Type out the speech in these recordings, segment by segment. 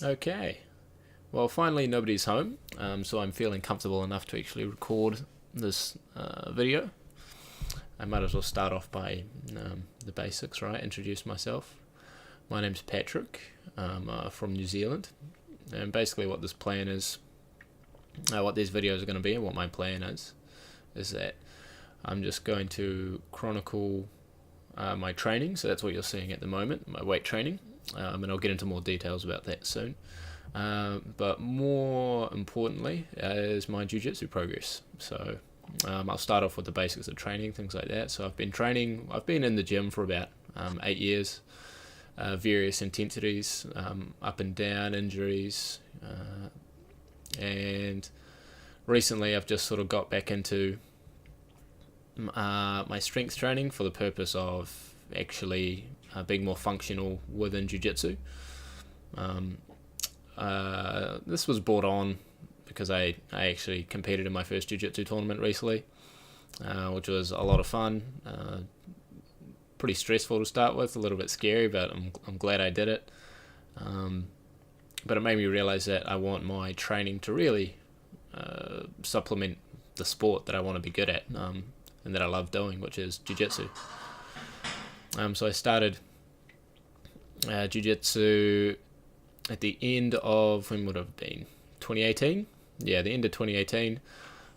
Okay, well finally nobody's home, so I'm feeling comfortable enough to actually record this video. I might as well start off by the basics, right? Introduce myself. My name's Patrick. I'm from New Zealand, and basically what this plan is, what these videos are going to be and what my plan is that I'm just going to chronicle my training, so that's what you're seeing at the moment, my weight training, and I'll get into more details about that soon. But more importantly is my jiu-jitsu progress. So I'll start off with the basics of training, things like that. So I've been in the gym for about 8 years, various intensities, up and down, injuries, and recently I've just sort of got back into my strength training for the purpose of actually being more functional within jiu-jitsu. This was brought on because I actually competed in my first jiu-jitsu tournament recently, which was a lot of fun, pretty stressful to start with, a little bit scary, but I'm glad I did it. But it made me realize that I want my training to really supplement the sport that I want to be good at, and that I love doing, which is jiu-jitsu. So I started jiu-jitsu at the end of, when would it have been, 2018? Yeah, the end of 2018.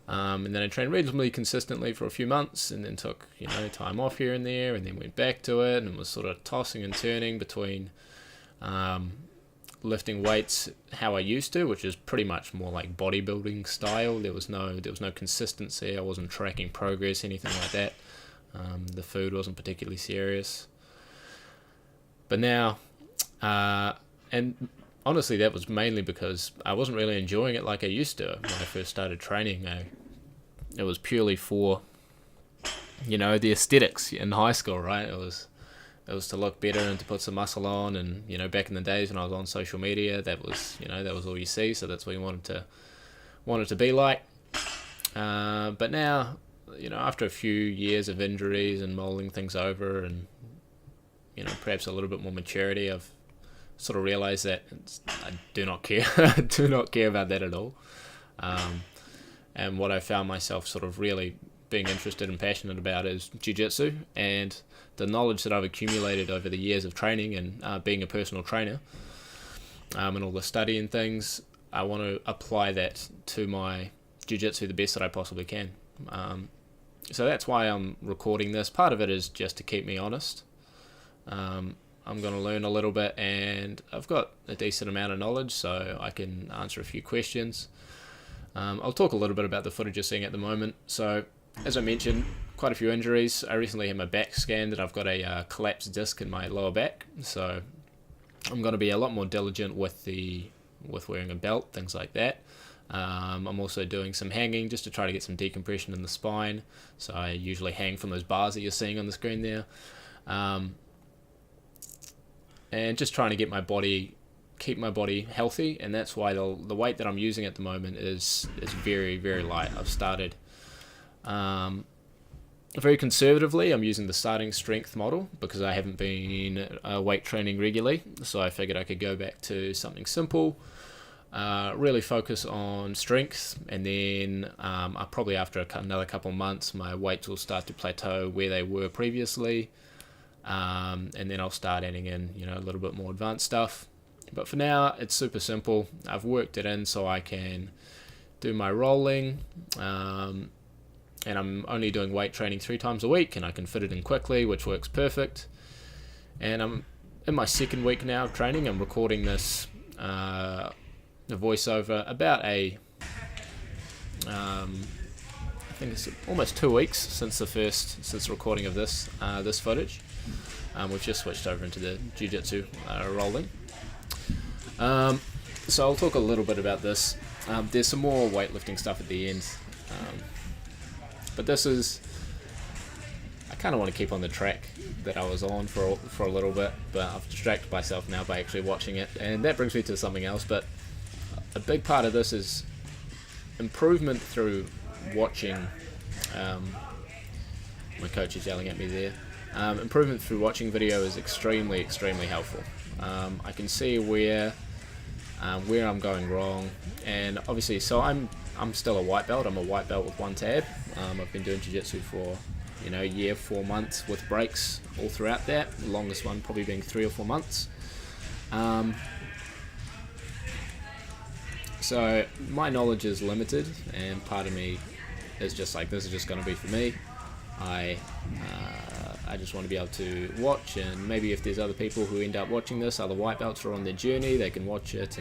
And then I trained reasonably consistently for a few months, and then took time off here and there, and then went back to it, and was sort of tossing and turning between lifting weights how I used to, which is pretty much more like bodybuilding style. There was no consistency. I wasn't tracking progress, anything like that. The food wasn't particularly serious. But now, and honestly, that was mainly because I wasn't really enjoying it like I used to when I first started training. It was purely for, the aesthetics in high school, right? It was to look better and to put some muscle on, and back in the days when I was on social media, that was all you see, so that's what you wanted to be like. But now, after a few years of injuries and mulling things over, and perhaps a little bit more maturity, I've sort of realized that I do not care. I do not care about that at all. And what I found myself sort of really being interested and passionate about is jiu-jitsu, and the knowledge that I've accumulated over the years of training and being a personal trainer, and all the study and things. I want to apply that to my jiu-jitsu the best that I possibly can. So that's why I'm recording this. Part of it is just to keep me honest. I'm going to learn a little bit, and I've got a decent amount of knowledge, so I can answer a few questions. I'll talk a little bit about the footage you're seeing at the moment. So, as I mentioned, quite a few injuries. I recently had my back scanned, and I've got a collapsed disc in my lower back. So, I'm going to be a lot more diligent with wearing a belt, things like that. I'm also doing some hanging just to try to get some decompression in the spine. So I usually hang from those bars that you're seeing on the screen there. And just trying to keep my body healthy, and that's why the weight that I'm using at the moment is very, very light. I've started very conservatively. I'm using the starting strength model because I haven't been weight training regularly, so I figured I could go back to something simple, really focus on strength, and then I'll probably after another couple of months my weights will start to plateau where they were previously. And then I'll start adding in, a little bit more advanced stuff. But for now, it's super simple. I've worked it in so I can do my rolling, and I'm only doing weight training 3 times a week, and I can fit it in quickly, which works perfect. And I'm in my second week now of training. I'm recording this a voiceover about I think it's almost 2 weeks since the recording of this footage. We've just switched over into the jiu-jitsu rolling. So I'll talk a little bit about this. There's some more weightlifting stuff at the end. But this is... I kind of want to keep on the track that I was on for a little bit, but I've distracted myself now by actually watching it. And that brings me to something else, but a big part of this is improvement through watching. My coach is yelling at me there. Improvement through watching video is extremely, extremely helpful. I can see where where I'm going wrong, and obviously, so I'm still a white belt. I'm a white belt with one tab. I've been doing jiu-jitsu for a year, 4 months with breaks all throughout that. The longest one probably being 3 or 4 months. So my knowledge is limited, and part of me is just like, this is just going to be for me. I just want to be able to watch, and maybe if there's other people who end up watching this, other white belts are on their journey, they can watch it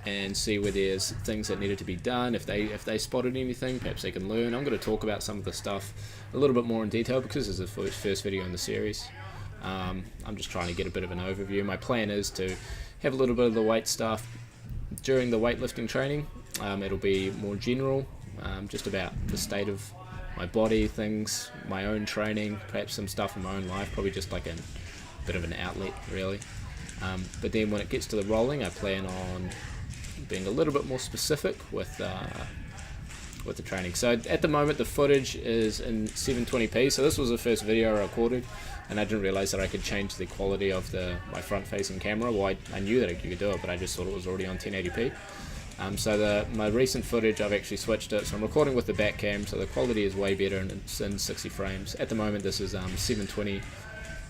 and see where there's things that needed to be done. If they spotted anything, perhaps they can learn. I'm going to talk about some of the stuff a little bit more in detail because this is the first video in the series. I'm just trying to get a bit of an overview. My plan is to have a little bit of the weight stuff during the weightlifting training. It'll be more general, just about the state of my body, things, my own training, perhaps some stuff in my own life, probably just like a bit of an outlet really. But then when it gets to the rolling, I plan on being a little bit more specific with the training. So at the moment the footage is in 720p, so this was the first video I recorded, and I didn't realize that I could change the quality of my front facing camera. Well, I knew that you could do it, but I just thought it was already on 1080p. So my recent footage, I've actually switched it, so I'm recording with the back cam, so the quality is way better, and it's in 60 frames. At the moment this is 720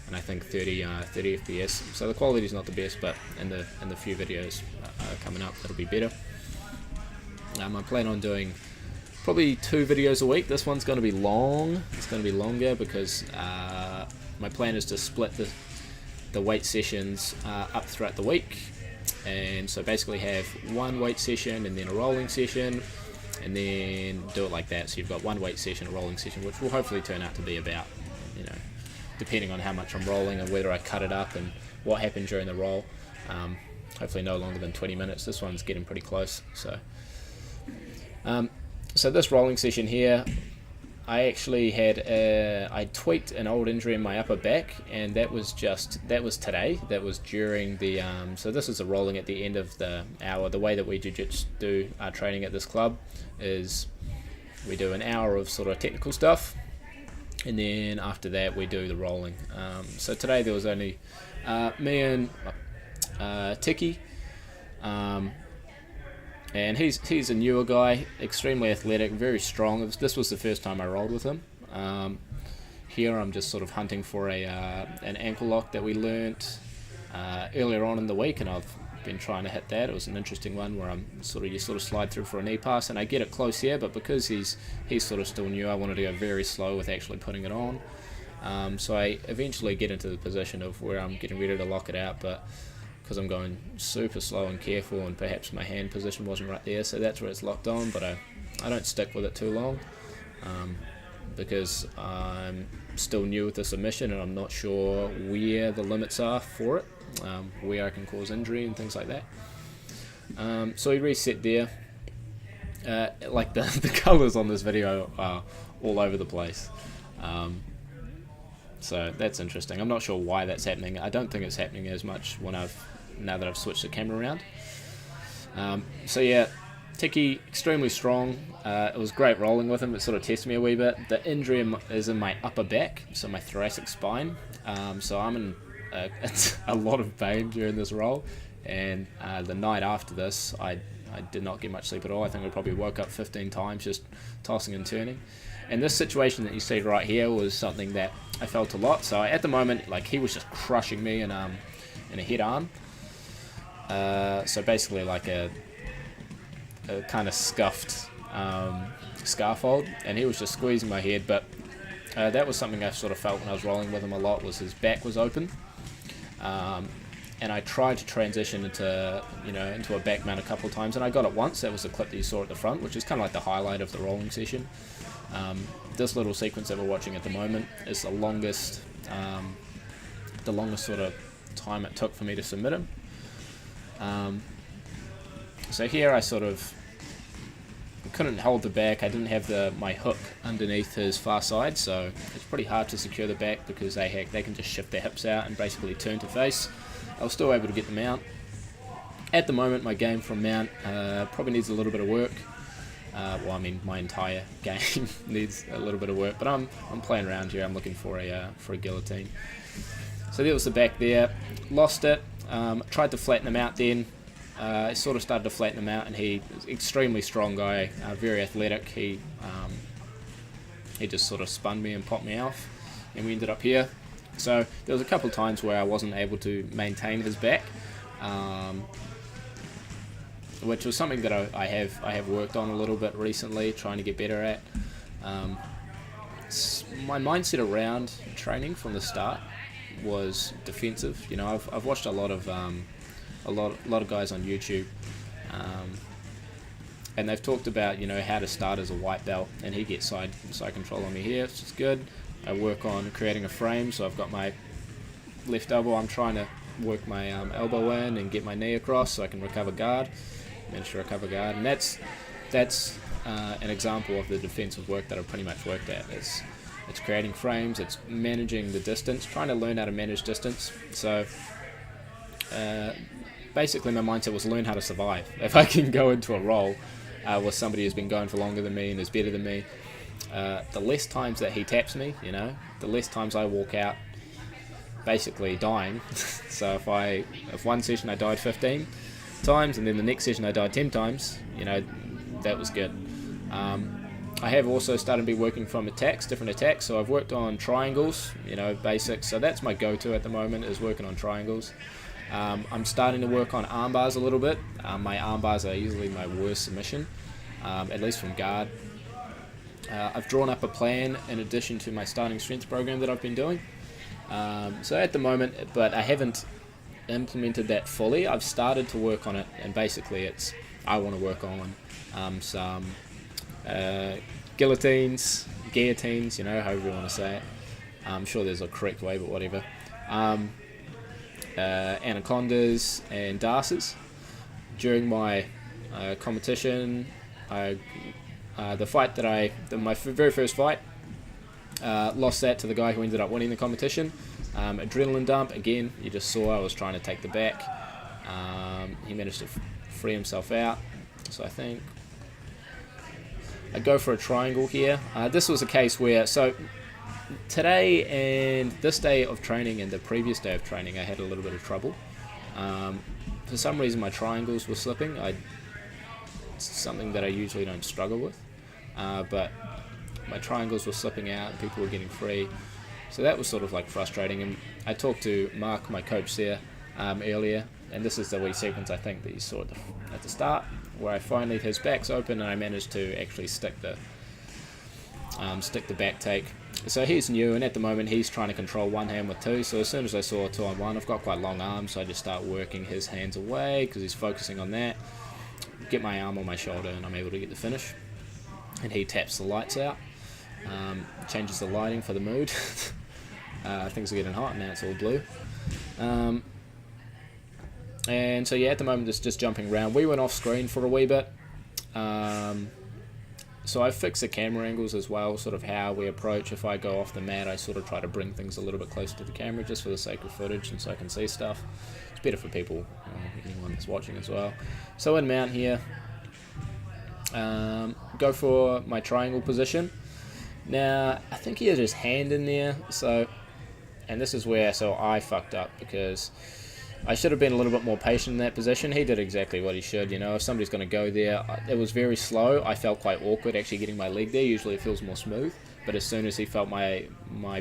and I think 30 FPS, so the quality is not the best, but in the few videos coming up it'll be better. I plan on doing probably 2 videos a week. This one's going to be long, it's going to be longer because my plan is to split the weight sessions up throughout the week, and so basically have one weight session and then a rolling session, and then do it like that. So you've got one weight session, a rolling session, which will hopefully turn out to be about, depending on how much I'm rolling and whether I cut it up and what happened during the roll, hopefully no longer than 20 minutes. This one's getting pretty close. So this rolling session here, I actually I tweaked an old injury in my upper back, and that was today. That was during the so this is a rolling at the end of the hour. The way that we jiu-jitsu do our training at this club is we do an hour of sort of technical stuff, and then after that we do the rolling. So today there was only me and Tiki, and he's a newer guy, extremely athletic, very strong. This was the first time I rolled with him. Here I'm just sort of hunting for an ankle lock that we learnt earlier on in the week, and I've been trying to hit that. It was an interesting one where you sort of slide through for a knee pass, and I get it close here, but because he's sort of still new, I wanted to go very slow with actually putting it on. So I eventually get into the position of where I'm getting ready to lock it out, but because I'm going super slow and careful, and perhaps my hand position wasn't right there, so that's where it's locked on. But I don't stick with it too long, because I'm still new with the submission and I'm not sure where the limits are for it, where I can cause injury and things like that. So we reset there. Like the colours on this video are all over the place, so that's interesting. I'm not sure why that's happening. I don't think it's happening as much now that I've switched the camera around. So yeah, Tiki, extremely strong. It was great rolling with him. It sort of tested me a wee bit. The injury is in my upper back, so my thoracic spine. So I'm in a lot of pain during this roll, and the night after this I did not get much sleep at all. I think I probably woke up 15 times just tossing and turning. And this situation that you see right here was something that I felt a lot. So at the moment, like, he was just crushing me in a head arm. So basically like a kind of scuffed scaffold, and he was just squeezing my head. But that was something I sort of felt when I was rolling with him a lot, was his back was open. And I tried to transition into a back mount a couple of times, and I got it once. That was the clip that you saw at the front, which is kind of like the highlight of the rolling session. This little sequence that we're watching at the moment is the longest sort of time it took for me to submit him. So here I sort of couldn't hold the back. I didn't have my hook underneath his far side, so it's pretty hard to secure the back because they can just shift their hips out and basically turn to face. I was still able to get the mount. At the moment, my game from mount probably needs a little bit of work. Well, I mean, my entire game needs a little bit of work, but I'm playing around here. I'm looking for a guillotine. So there was the back there. Lost it. Tried to flatten him out then. I sort of started to flatten him out, and he's an extremely strong guy, very athletic. He just sort of spun me and popped me off, and we ended up here. So there was a couple of times where I wasn't able to maintain his back, which was something that I have worked on a little bit recently, trying to get better at. My mindset around training from the start was defensive. You know, I've watched a lot of guys on YouTube, and they've talked about, you know, how to start as a white belt, and he gets side control on me here, which is good. I work on creating a frame, so I've got my left elbow. I'm trying to work my elbow in and get my knee across so I can recover guard. Manage to recover guard, and that's an example of the defensive work that I've pretty much worked at. It's creating frames, it's managing the distance, trying to learn how to manage distance. So basically my mindset was learn how to survive. If I can go into a role with somebody who's been going for longer than me and is better than me, the less times that he taps me, you know, the less times I walk out basically dying. So if one session I died 15 times and then the next session I died 10 times, you know, that was good. I have also started to be working from different attacks, so I've worked on triangles, you know, basics. So that's my go-to at the moment, is working on triangles. I'm starting to work on arm bars a little bit. My arm bars are usually my worst submission, at least from guard. I've drawn up a plan in addition to my starting strength program that I've been doing. So at the moment, but I haven't implemented that fully. I've started to work on it, and basically I want to work on some guillotines, you know, however you want to say it. I'm sure there's a correct way, but whatever. Anacondas and darces. During my competition, the fight my very first fight, lost that to the guy who ended up winning the competition. Adrenaline dump, again, you just saw I was trying to take the back. He managed to free himself out. So I think I'd go for a triangle here. This was a case where, so today and this day of training and the previous day of training, I had a little bit of trouble. For some reason my triangles were slipping. It's something that I usually don't struggle with, but my triangles were slipping out and people were getting free. So that was sort of like frustrating. And I talked to Mark, my coach there, earlier, and this is the wee sequence I think that you saw at the start, where I finally, his back's open and I managed to actually stick the back take. So he's new, and at the moment he's trying to control one hand with two. So as soon as I saw 2-on-1, I've got quite long arms, so I just start working his hands away because he's focusing on that. Get my arm on my shoulder and I'm able to get the finish. And he taps the lights out, changes the lighting for the mood. Things are getting hot and now it's all blue. And so yeah, at the moment it's just jumping around. We went off screen for a wee bit. So I fixed the camera angles as well, sort of how we approach. If I go off the mat, I sort of try to bring things a little bit closer to the camera just for the sake of footage and so I can see stuff. It's better for people, anyone that's watching as well. So in mount here, go for my triangle position. Now, I think he has his hand in there, and this is where I fucked up because I should have been a little bit more patient in that position. He did exactly what he should, you know. If somebody's going to go there, it was very slow. I felt quite awkward actually getting my leg there. Usually it feels more smooth. But as soon as he felt my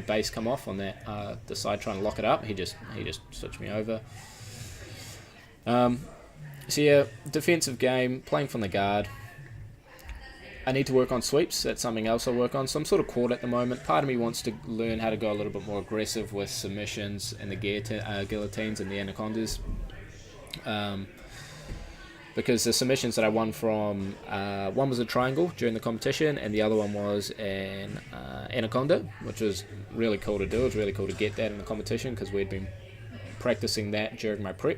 base come off on that, the side trying to lock it up, he just switched me over. So yeah, defensive game, playing from the guard. I need to work on sweeps. That's something else I'll work on. So I'm sort of caught at the moment. Part of me wants to learn how to go a little bit more aggressive with submissions and the guillotines and the anacondas. Because the submissions that I won from, one was a triangle during the competition and the other one was an anaconda, which was really cool to do. It was really cool to get that in the competition because we'd been practicing that during my prep.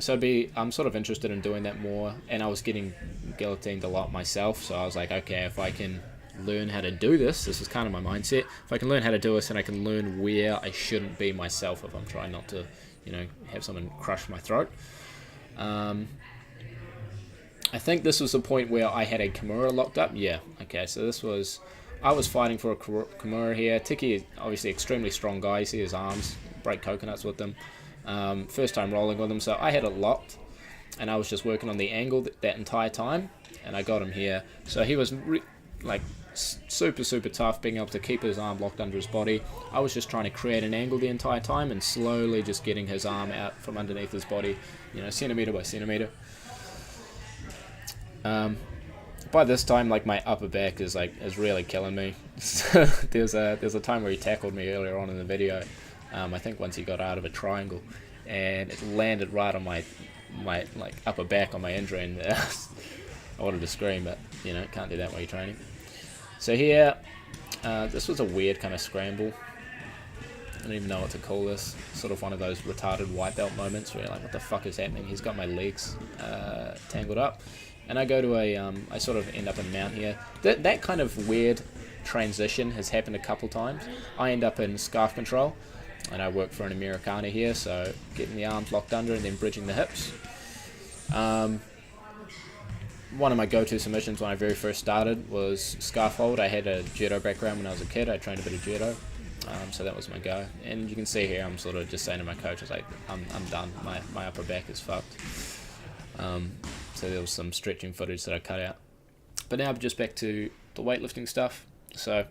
So I'm sort of interested in doing that more, and I was getting guillotined a lot myself, so I was like, okay, if I can learn how to do this is kind of my mindset, if I can learn how to do this, and I can learn where I shouldn't be myself if I'm trying not to, you know, have someone crush my throat. I think this was the point where I had a Kimura locked up. Yeah, okay, so this was, I was fighting for a Kimura here. Tiki is obviously extremely strong guy. You see his arms, break coconuts with them. First time rolling with him, so I had it locked, and I was just working on the angle that entire time, and I got him here. So he was like super tough, being able to keep his arm locked under his body. I was just trying to create an angle the entire time and slowly just getting his arm out from underneath his body, you know, centimeter by centimeter. By this time, like, my upper back is really killing me. there's a time where he tackled me earlier on in the video. I think once he got out of a triangle, and it landed right on my like upper back on my injury, and I wanted to scream, but you know, can't do that while you're training. So here, this was a weird kind of scramble. I don't even know what to call this. Sort of one of those retarded white belt moments where you're like, what the fuck is happening? He's got my legs tangled up. And I go to I sort of end up in mount here. That kind of weird transition has happened a couple times. I end up in scarf control, and I work for an Americana here, so getting the arms locked under and then bridging the hips. One of my go-to submissions when I very first started was scarf hold. I had a judo background when I was a kid. I trained a bit of judo, so that was my go. And you can see here, I'm sort of just saying to my coach, I was like, I'm done. My upper back is fucked. So there was some stretching footage that I cut out. But now just back to the weightlifting stuff. So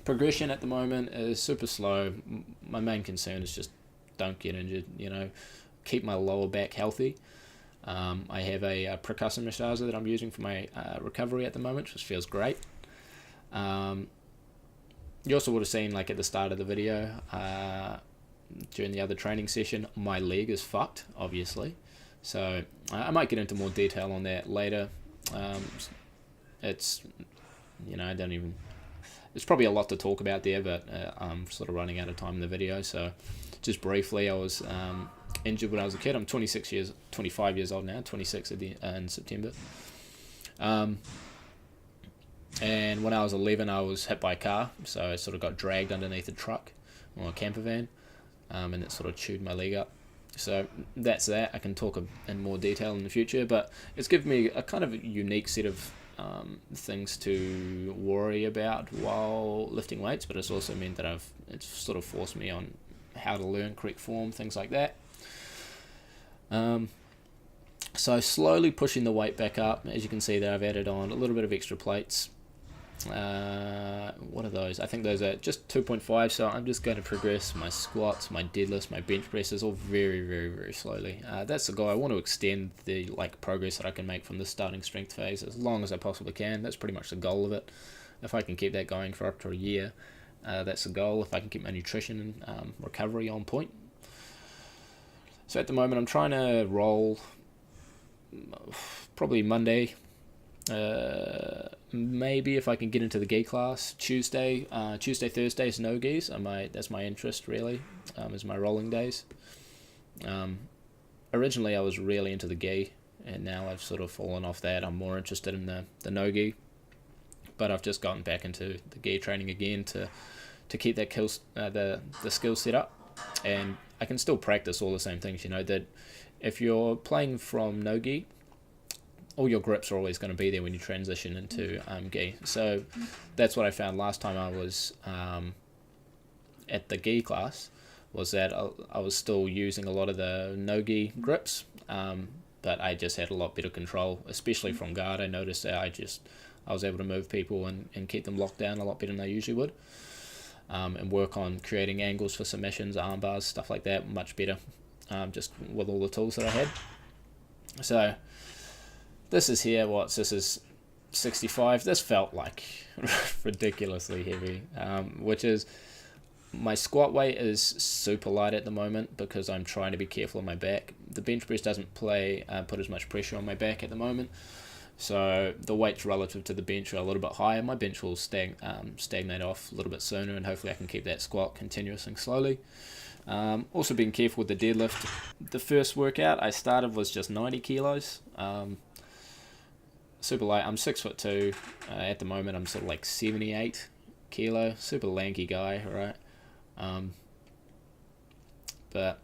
progression at the moment is super slow. My main concern is just don't get injured, you know, keep my lower back healthy. I have a percussive massager that I'm using for my recovery at the moment, which feels great. You also would have seen, like at the start of the video, during the other training session, my leg is fucked, obviously. So I might get into more detail on that later. It's, you know, there's probably a lot to talk about there, but I'm sort of running out of time in the video. So just briefly, I was injured when I was a kid. I'm 25 years old now, 26 in September. And when I was 11, I was hit by a car, so I sort of got dragged underneath a truck or a camper van, and it sort of chewed my leg up. So that's that. I can talk in more detail in the future, but it's given me a kind of unique set of things to worry about while lifting weights, but it's also meant that it's sort of forced me on how to learn correct form, things like that. So slowly pushing the weight back up. As you can see, that I've added on a little bit of extra plates. What are those? I think those are just 2.5, so I'm just going to progress my squats, my deadlifts, my bench presses, all very slowly. That's the goal. I want to extend the progress that I can make from the starting strength phase as long as I possibly can. That's pretty much the goal of it. If I can keep that going for up to a year, that's the goal. If I can keep my nutrition and recovery on point. So at the moment, I'm trying to roll probably Monday. Maybe if I can get into the gi class Tuesday, Thursday is no gis. That's my interest really, is my rolling days. Originally I was really into the gi, and now I've sort of fallen off that. I'm more interested in the no gi, but I've just gotten back into the gi training again to keep that the skill set up, and I can still practice all the same things. You know that if you're playing from no gi, all your grips are always going to be there when you transition into gi. So that's what I found last time I was at the gi class, was that I was still using a lot of the no-gi grips, but I just had a lot better control, especially from guard. I noticed that I was able to move people and keep them locked down a lot better than I usually would, and work on creating angles for submissions, arm bars, stuff like that, much better, just with all the tools that I had. So this is 65. This felt like ridiculously heavy, which is, my squat weight is super light at the moment because I'm trying to be careful on my back. The bench press doesn't put as much pressure on my back at the moment, so the weights relative to the bench are a little bit higher. My bench will stagnate off a little bit sooner, and hopefully I can keep that squat continuous and slowly. Also being careful with the deadlift. The first workout I started was just 90 kilos. Super light. I'm 6'2". At the moment I'm sort of like 78 kilo. Super lanky guy, right? But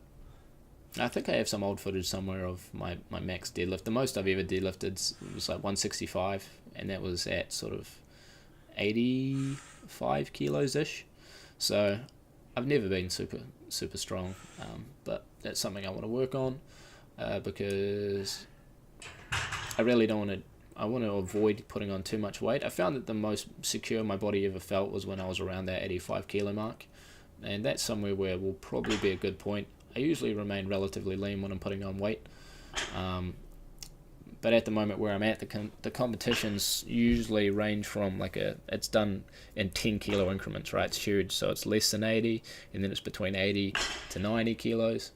I think I have some old footage somewhere of my max deadlift. The most I've ever deadlifted was like 165, and that was at sort of 85 kilos ish. So I've never been super strong, but that's something I want to work on, because I really don't want to. I want to avoid putting on too much weight. I found that the most secure my body ever felt was when I was around that 85 kilo mark, and that's somewhere where will probably be a good point. I usually remain relatively lean when I'm putting on weight, but at the moment where I'm at, the competitions usually range from it's done in 10 kilo increments, right? It's huge, so it's less than 80, and then it's between 80 to 90 kilos.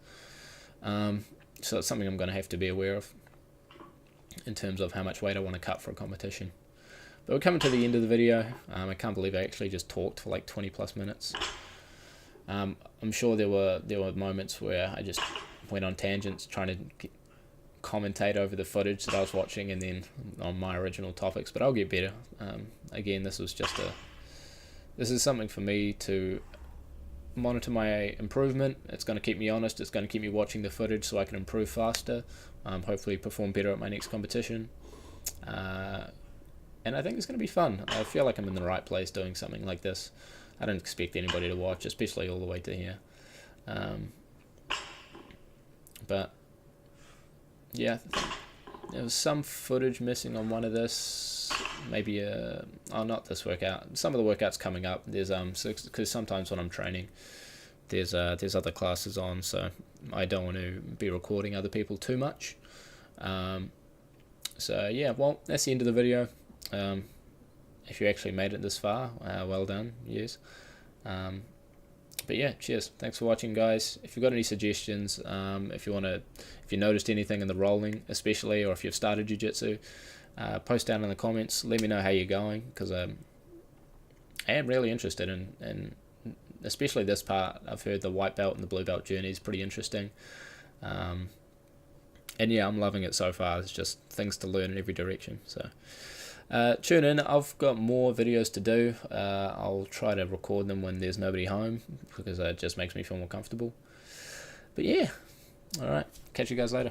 So it's something I'm going to have to be aware of in terms of how much weight I want to cut for a competition. But we're coming to the end of the video. I can't believe I actually just talked for like 20 plus minutes. I'm sure there were moments where I just went on tangents trying to commentate over the footage that I was watching and then on my original topics, but I'll get better. Again, this is something for me to monitor my improvement. It's going to keep me honest. It's going to keep me watching the footage so I can improve faster, hopefully perform better at my next competition, and I think it's going to be fun. I feel like I'm in the right place doing something like this. I don't expect anybody to watch, especially all the way to here, but yeah, there was some footage missing on one of this. Maybe not this workout. Some of the workouts coming up. There's because sometimes when I'm training, there's other classes on, so I don't want to be recording other people too much. So yeah, well, that's the end of the video. If you actually made it this far, well done, yes. But yeah, cheers. Thanks for watching, guys. If you've got any suggestions, if you noticed anything in the rolling, especially, or if you've started jiu-jitsu, post down in the comments. Let me know how you're going, because I am really interested in especially this part. I've heard the white belt and the blue belt journey is pretty interesting, and yeah, I'm loving it so far. There's just things to learn in every direction. So tune in. I've got more videos to do. I'll try to record them when there's nobody home, because it just makes me feel more comfortable. But yeah, alright, catch you guys later.